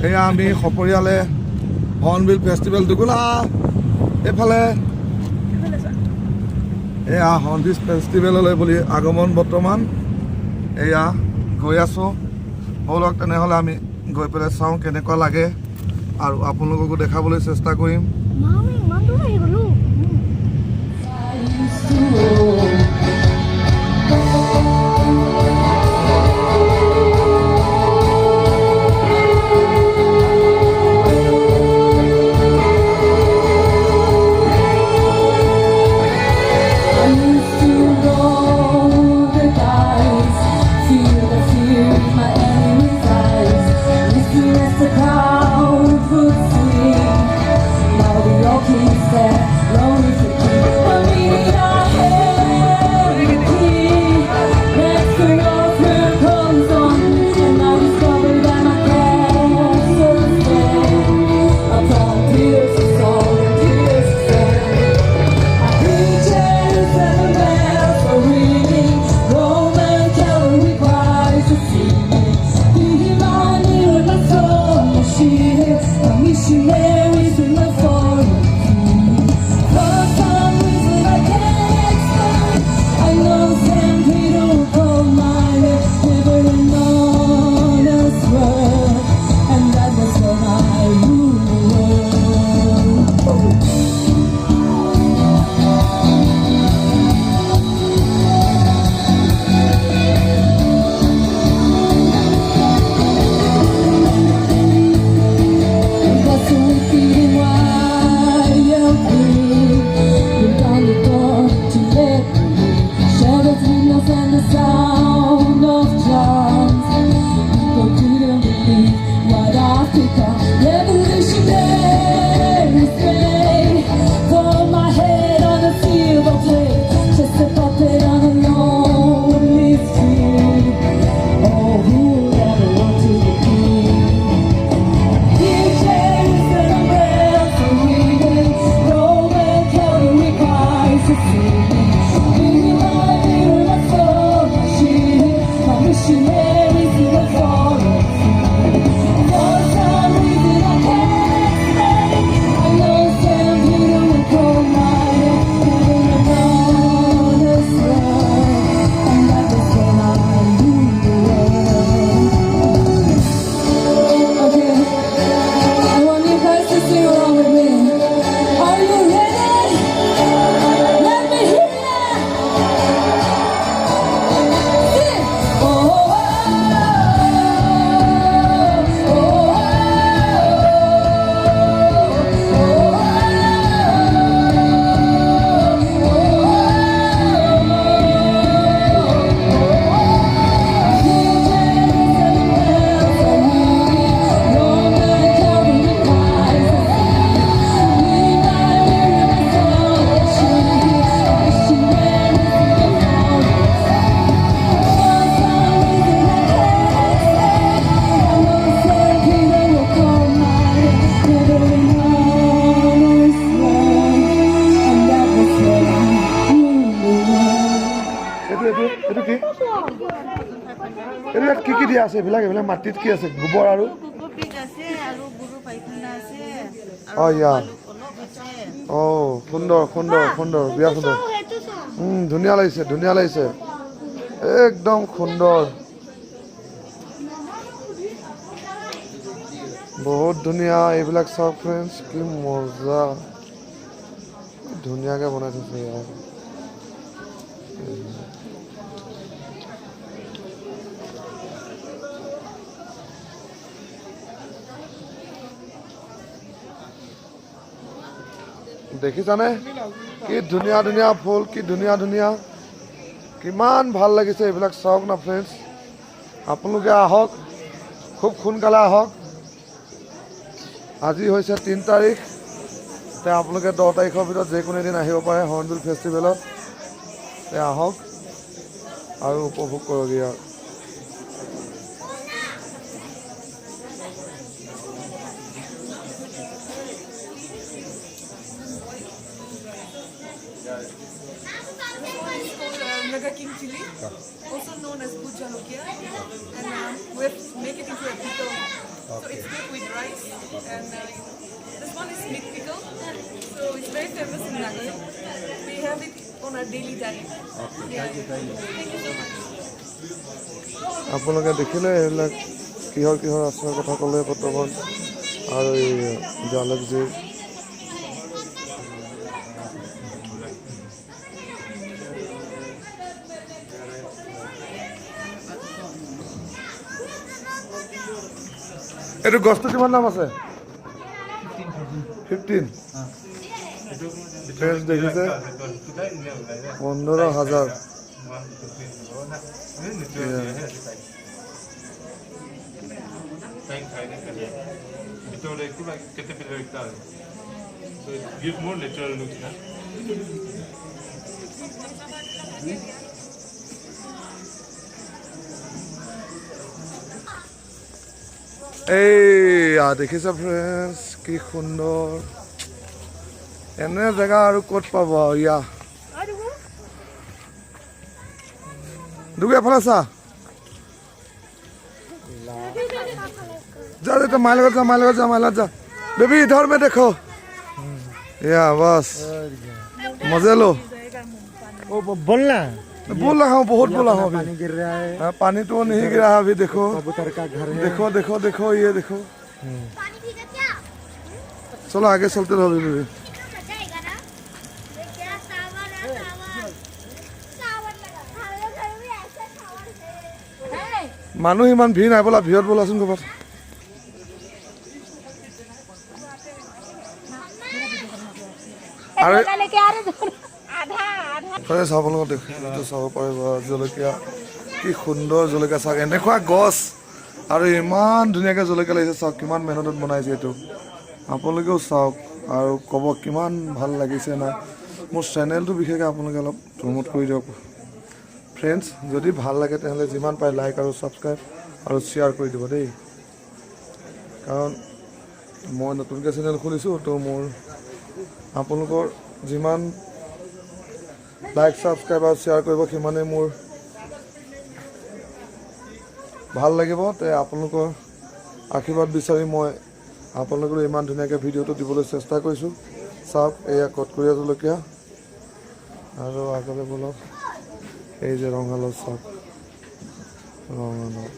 এয়া আমি সপৰিয়ালে হৰ্ণবিল ফেষ্টিভেল দুগুলা এইফালে এয়া হৰ্ণবিল ফেষ্টিভেললৈ বুলি আগমন বৰ্তমান এয়া গৈ আছোঁ ব'লক তেনেহ'লে আমি গৈ পেলাই চাওঁ কেনেকুৱা লাগে আৰু আপোনালোককো দেখাবলৈ চেষ্টা কৰিম কি দিয়া আছে এইবিলাক এইবিলাক মাটিত কি আছে গোবৰ আৰু সুন্দৰ সুন্দৰ সুন্দৰ বিয়া সুন্দৰ ধুনীয়া লাগিছে একদম সুন্দৰ বহুত ধুনীয়া এইবিলাক চাওক ফ্ৰেণ্ডছ কি মজা ধুনীয়াকৈ বনাই থৈছে ইয়াৰ দেখিছানে কি ধুনীয়া ধুনীয়া ফুল কি ধুনীয়া ধুনীয়া কিমান ভাল লাগিছে এইবিলাক চাওক না ফ্ৰেণ্ডছ আপোনালোকে আহক খুব সোনকালে আহক আজি হৈছে 3 তাৰিখ তে আপোনালোকে 10 তাৰিখৰ ভিতৰত যিকোনো এদিন আহিব পাৰে হৰ্ণবিল ফেষ্টিভেলত তে আহক আৰু উপভোগ কৰক ইয়াৰ Naga King chili, also known as Bhut Jalokia, and we make it into a pickle. So it's made with rice. And this one is meat pickle. So it's very famous in Nagaland. We have it on our daily diet. Thank you so much. আপোনালোকে দেখিলে এইবিলাক কিহৰ কিহৰ আচাৰ কথা ক'লে বৰ্তমান আৰু এই জালুক জিৰ এইটো গছটো কিমান দাম আছে 15 ফ্ৰেঞ্চ দেখিছে 15,000 So it gives more natural looks. এইয়া দেখিছা ফ্ৰেণ্ডছ কি সুন্দৰ এনে জেগা আৰু ক'ত পাব ইয়া দুগে এফালে চা जा तो माइल जा बेबी इधर में देखो या बस मजे लो ओ बोलना बोल रहा हूँ बहुत बोला हूँ पानी गिर रहा है हाँ, पानी तो नहीं गिरा है अभी देखो कबूतर का घर है देखो देखो देखो ये देखो चलो आगे चलते रहो बेबी মানুহ ইমান ভিৰ নাই বোলা ভিৰত বোলাচোন ক'ৰবাত আৰু চাব লগত দেখিটো চাব পাৰিব জলকীয়া কি সুন্দৰ জলকীয়া চাওক এনেকুৱা গছ আৰু ইমান ধুনীয়াকৈ জলকীয়া লাগিছে চাওক কিমান মেহনতত বনাইছে এইটো আপোনালোকেও চাওক আৰু ক'ব কিমান ভাল লাগিছে না মোৰ চেনেলটো বিশেষকৈ আপোনালোকে অলপ প্ৰমোট কৰি দিয়ক ফ্ৰেণ্ডছ যদি ভাল লাগে তেনেহ'লে যিমান পাৰে লাইক আৰু ছাবস্ক্ৰাইব আৰু শ্বেয়াৰ কৰি দিব দেই কাৰণ মই নতুনকৈ চেনেল খুলিছোঁ তো মোৰ আপোনালোকৰ যিমান লাইক ছাবস্ক্ৰাইব আৰু শ্বেয়াৰ কৰিব সিমানেই মোৰ ভাল লাগিব তে আপোনালোকৰ আশীৰ্বাদ বিচাৰি মই আপোনালোকৰ ইমান ধুনীয়াকৈ ভিডিঅ'টো দিবলৈ চেষ্টা কৰিছোঁ চাওক এয়া কটকৰীয়া জলকীয়া আৰু আগলৈ বলক এই যে ৰঙালাও চাওক ৰঙালাও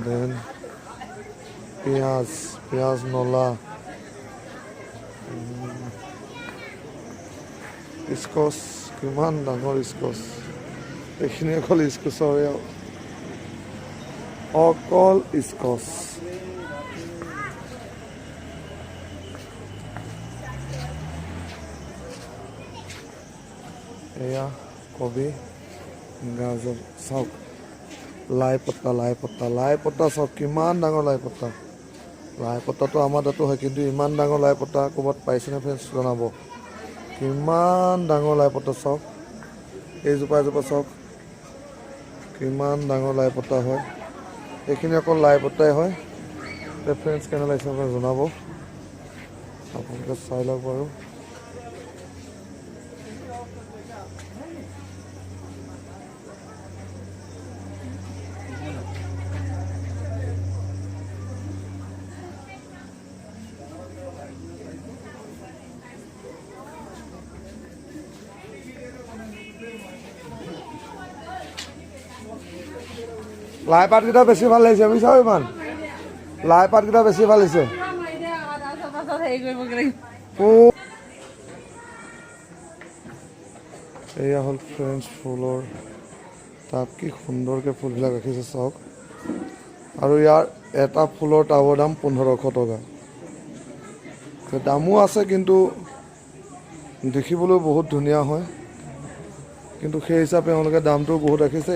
দেন পিঁয়াজ নলা স্কচ কিমান ডাঙৰ স্কচ এইখিনি অকল স্কচৰে অকল স্কচ এয়া কবি গাজৰ চাওক লাই পত্তা চাওক কিমান ডাঙৰ লাই পত্তাটো আমাৰ তাতো হয় কিন্তু ইমান ডাঙৰ লাই পত্তা ক'ৰবাত পাইছেনে ফ্ৰেণ্ডছ জনাব কিমান ডাঙৰ লাই পত্তা চাওক এইজোপা চাওক কিমান ডাঙৰ লাই পত্তা হয় এইখিনি অকল লাই পত্তাই হয় ফ্ৰেণ্ডছ কেনে লাগিছে আপোনালোকে জনাব আপোনালোকে চাই লওক বাৰু লাই পাতকেইটা বেছি ভাল লাগিছে বুজিছা ইমান লাই পাতকেইটা বেছি ভাল লাগিছে এয়া হ'ল ফ্ৰেঞ্চ ফুলৰ টাব কি সুন্দৰকৈ ফুলবিলাক ৰাখিছে চাওক আৰু ইয়াৰ এটা ফুলৰ টাবৰ দাম 1500 টকা দামো আছে কিন্তু দেখিবলৈ বহুত ধুনীয়া হয় কিন্তু সেই হিচাপে তেওঁলোকে দামটো বহুত ৰাখিছে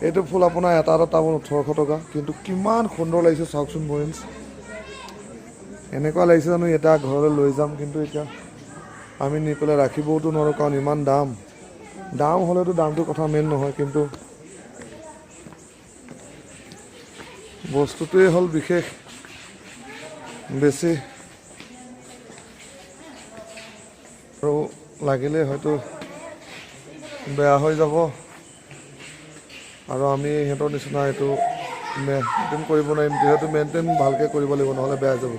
এইটো ফুল আপোনাৰ এটা টাবত 1800 টকা কিন্তু কিমান সুন্দৰ লাগিছে চাওকচোন ফ্ৰেণ্ডছ এনেকুৱা লাগিছে জানো এটা ঘৰলৈ লৈ যাম কিন্তু এতিয়া আমি নি পেলাই ৰাখিবওতো নোৱাৰোঁ কাৰণ ইমান দাম হ'লেতো দামটোৰ কথা মেইন নহয় কিন্তু বস্তুটোৱেই হ'ল বিশেষ বেছি আৰু লাগিলে হয়তো বেয়া হৈ যাব আৰু আমি সিহঁতৰ নিচিনা এইটো মেইনটেইন কৰিব নোৱাৰিম, যিহেতু মেইনটেইন ভালকৈ কৰিব লাগিব, নহ'লে বেয়া যাব।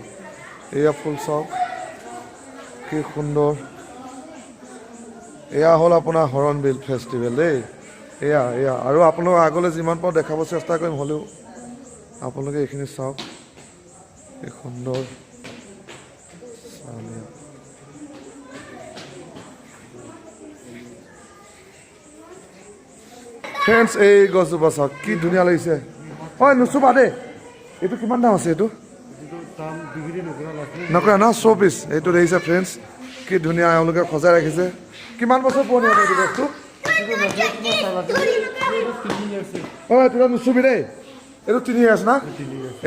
এয়া ফুল চাওক কি সুন্দৰ। এয়া হ'ল আপোনাৰ হৰণবিল ফেষ্টিভেল দেই। এয়া আৰু আপোনালোকক আগলৈ যিমান পাৰোঁ দেখাব চেষ্টা কৰিম, হ'লেও আপোনালোকে এইখিনি চাওক কি সুন্দৰ। ফ্ৰেণ্ডছ এই গছজোপা চাওক কি ধুনীয়া লাগিছে। হয় নুচুবা দেই, এইটো কিমান দাম আছে? এইটো নকৰা ন, 100 পিচ। এইটো দেখিছে ফ্ৰেণ্ডছ কি ধুনীয়া এওঁলোকে সজাই ৰাখিছে। কিমান বছৰ পুৰণি হ'ব এইটো বস্তু? হয় তোৰা নুচুবি দেই, এইটো 3 years না?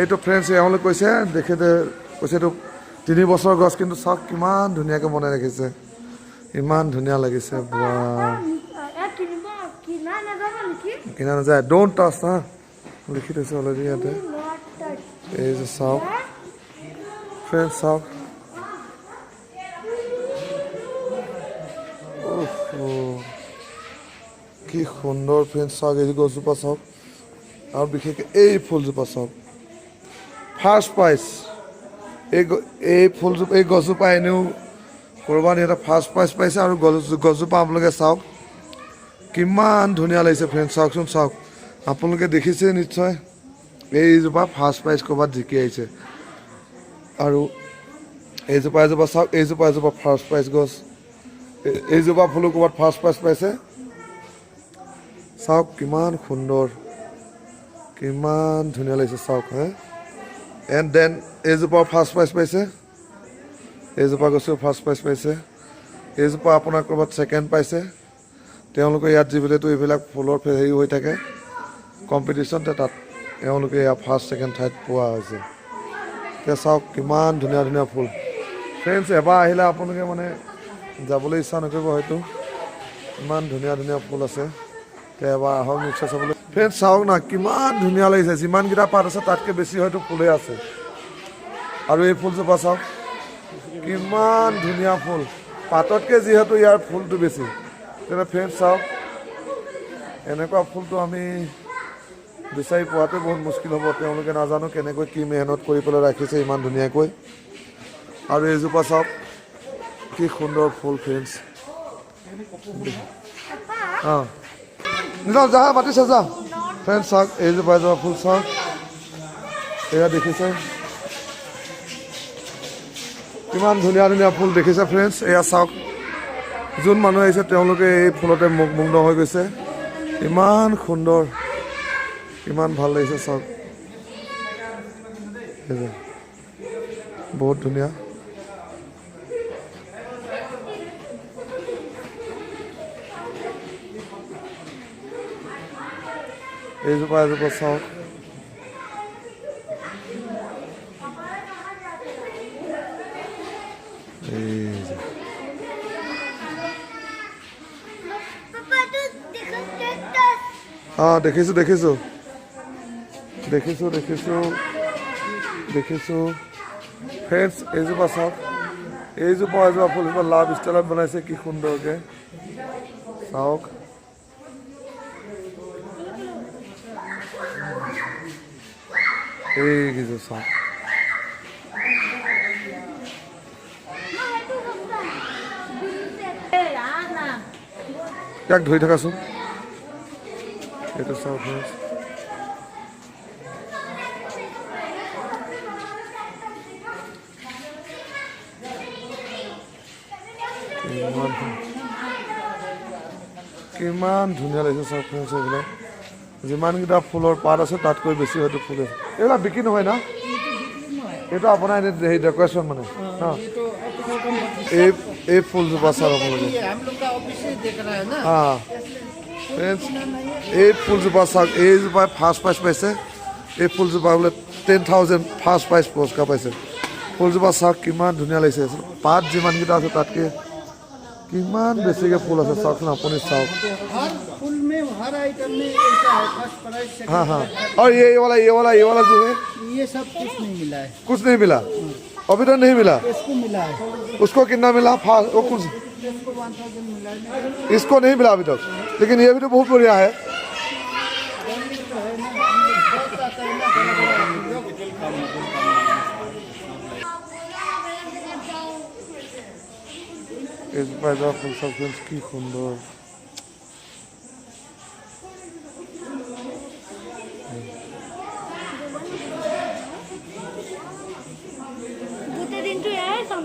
এইটো ফ্ৰেণ্ডছ এওঁলোকে কৈছে, তেখেতে কৈছে এইটো 3 বছৰ গছ, কিন্তু চাওক কিমান ধুনীয়াকৈ বনাই ৰাখিছে, ইমান ধুনীয়া লাগিছে। কিনা নাযায়, ডোন্ট টাচ না, লিখি থৈছে অলৰেডি ইয়াতে। এই যে চাওক ফ্ৰেণ্ডছ চাওক, কি সুন্দৰ ফ্ৰেণ্ডছ চাওক। এই গছজোপা চাওক, আৰু বিশেষকৈ এই ফুলজোপা চাওক, ফাৰ্ষ্ট প্ৰাইজ। এই ফুলজোপা, এই গছজোপা এনেও ক'ৰবাত সিহঁতে ফাৰ্ষ্ট প্ৰাইজ পাইছে। আৰু গছজোপা আপোনালোকে চাওক কিমান ধুনীয়া লাগিছে ফ্ৰেণ্ডছ, চাওকচোন চাওক। আপোনালোকে দেখিছে নিশ্চয়, এইজোপা ফাৰ্ষ্ট প্ৰাইজ ক'ৰবাত জিকি আহিছে। আৰু এজোপা চাওক, এজোপা ফাৰ্ষ্ট প্ৰাইজ গছ। এইজোপা ফুলো ক'ৰবাত ফাৰ্ষ্ট প্ৰাইজ পাইছে। চাওক কিমান সুন্দৰ, কিমান ধুনীয়া লাগিছে চাওক। এণ্ড দেন এইজোপা ফাৰ্ষ্ট প্ৰাইজ পাইছে, এইজোপা গছো ফাৰ্ষ্ট প্ৰাইজ পাইছে। এইজোপা আপোনাৰ ক'ৰবাত ছেকেণ্ড পাইছে। তেওঁলোকে ইয়াত যিবিলাকতো এইবিলাক ফুলৰ হেৰি হৈ থাকে কম্পিটিশ্যন, তাত এওঁলোকে ইয়াত ফাৰ্ষ্ট ছেকেণ্ড থাৰ্ড পোৱা হৈছে। এতিয়া চাওক কিমান ধুনীয়া ধুনীয়া ফুল। ফ্ৰেণ্ডছ এবাৰ আহিলে আপোনালোকে মানে যাবলৈ ইচ্ছা নকৰিব হয়তো, ইমান ধুনীয়া ধুনীয়া ফুল আছে। এতিয়া এবাৰ আহক নিশ্চয় চাবলৈ। ফ্ৰেণ্ডছ চাওক না কিমান ধুনীয়া লাগিছে, যিমানকেইটা পাত আছে তাতকৈ বেছি হয়তো ফুলেই আছে। আৰু এই ফুলজোপা চাওক কিমান ধুনীয়া ফুল, পাততকৈ যিহেতু ইয়াৰ ফুলটো বেছি। তেনে ফ্ৰেণ্ডছ চাওক, এনেকুৱা ফুলটো আমি বিচাৰি পোৱাটো বহুত মুস্কিল হ'ব। তেওঁলোকে নাজানো কেনেকৈ কি মেহনত কৰি পেলাই ৰাখিছে ইমান ধুনীয়াকৈ। আৰু এইজোপা চাওক কি সুন্দৰ ফুল ফ্ৰেণ্ডছ। অঁ যাওঁ যা মাতিছে যা। ফ্ৰেণ্ডছ চাওক এইজোপা ফুল চাওক, এয়া দেখিছে কিমান ধুনীয়া ধুনীয়া ফুল দেখিছে ফ্ৰেণ্ডছ। এয়া চাওক, যোন মানুহ আহিছে তেওঁলোকে এই ফুলতে মুগ্ধ হৈ গৈছে। ইমান সুন্দৰ, ইমান ভাল লাগিছে চাওক, বহুত ধুনীয়া। এইজোপা এজোপা চাওক, দেখিছোঁ দেখিছোঁ দেখিছোঁ দেখিছোঁ দেখিছোঁ ফ্ৰেণ্ডছ। এইজোপা চাওক, এইজোপা এজোপা ফুলজোপা লাভ ষ্টাইলত বনাইছে কি সুন্দৰকৈ চাওক। এইকেইযোৰ চাওক, ইয়াক ধৰি থকাচোন। এইটো চাওক ফ্ৰেণ্ডছ, কিমান ধুনীয়া লাগিছে চাওক ফ্ৰেণ্ডছ। এইবিলাক যিমানকেইটা ফুলৰ পাত আছে তাতকৈ বেছি হয়তো ফুল আছে। এইবিলাক বিক্ৰী নহয় না? এইটো আপোনাৰ এনে হেৰি ডেক'ৰেশ্যন মানে ন? এই ফুলজোপা চাওক আপোনালোকে। ফ্ৰেণ্ডছ এই ফুলজোপা চাওক, এইজোপাই ফাৰ্ষ্ট প্ৰাইজ পাইছে। এই ফুলজোপা বোলে 10,000 ফাৰ্ষ্ট প্ৰাইজ পুৰস্কাৰ পাইছে। ফুলজোপা চাওক কিমান ধুনীয়া লাগিছে। পাত যিমানকেইটা আছে তাতকৈ কিমান বেছিকৈ ফুল আছে চাওকচোন আপুনি চাওক। हाँ हाँ, और ये वाला जो है ये सब कुछ नहीं मिला है। कुछ नहीं मिला, अभी तो नहीं मिला। इसको मिला है, उसको कितना मिला? वो कुछ इसको 1000 मिला है। इसको नहीं मिला अभी तक, लेकिन ये भी तो बहुत बढ़िया है। এইজোপা এজোপা ফুল চাওক ফ্ৰেণ্ডছ, কি সুন্দৰ। গোটেই দিনটো এয়াই কাম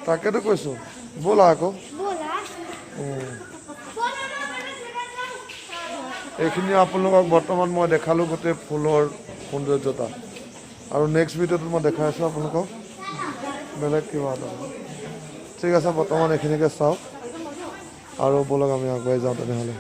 তাকেতো কৈছোঁ, ব'লা আকৌ। ব'লা এইখিনি আপোনালোকক বৰ্তমান মই দেখালোঁ গোটেই ফুলৰ সৌন্দৰ্যতা, আৰু নেক্সট ভিডিঅ'টোত মই দেখাই আছোঁ আপোনালোকক বেলেগ কিবা এটা। ঠিক আছে, বৰ্তমান এইখিনিকে চাওক আৰু ব'লক আমি আগুৱাই যাওঁ তেনেহ'লে।